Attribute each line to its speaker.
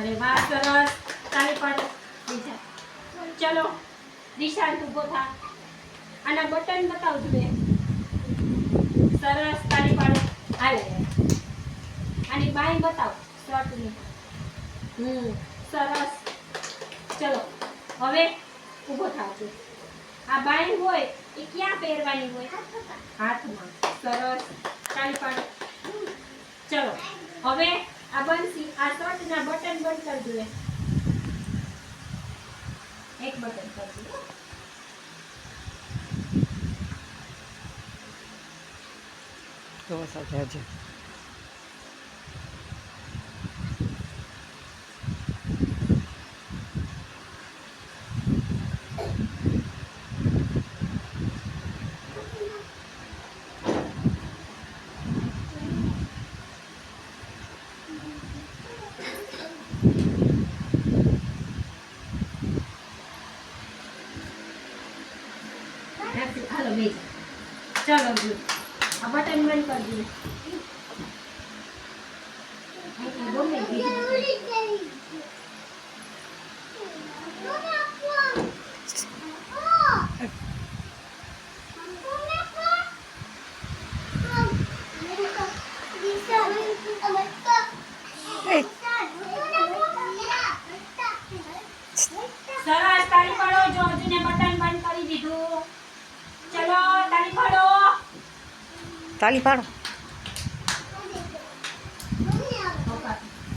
Speaker 1: અરે વાહ, સરસ. તાળી પાડો. દિશા, ચલો દિશાંત ઊભો થા. આના બટન બતાવજો. સરસ, તાળી પાડો. હાલે આની બાઈ બતાવ શર્ટની. સરસ. ચલો હવે ઊભો થાજો. આ બાઈ હોય એ ક્યાં પહેરવાની હોય? હાથમાં. સરસ, તાળી પાડો. ચલો હવે આ બંસી આ શર્ટના બટન બંધ કરજો. એક બટન કરજો.
Speaker 2: તો સાથે છે.
Speaker 1: હાલો બેસ. ચલો જો આ બટન બંધ કરજો. સરસ, તાળી પાડો. જો હજુને બટન બંધ કરી દીધું. ચલો તાળી પાડો.
Speaker 2: તાળી પાડો.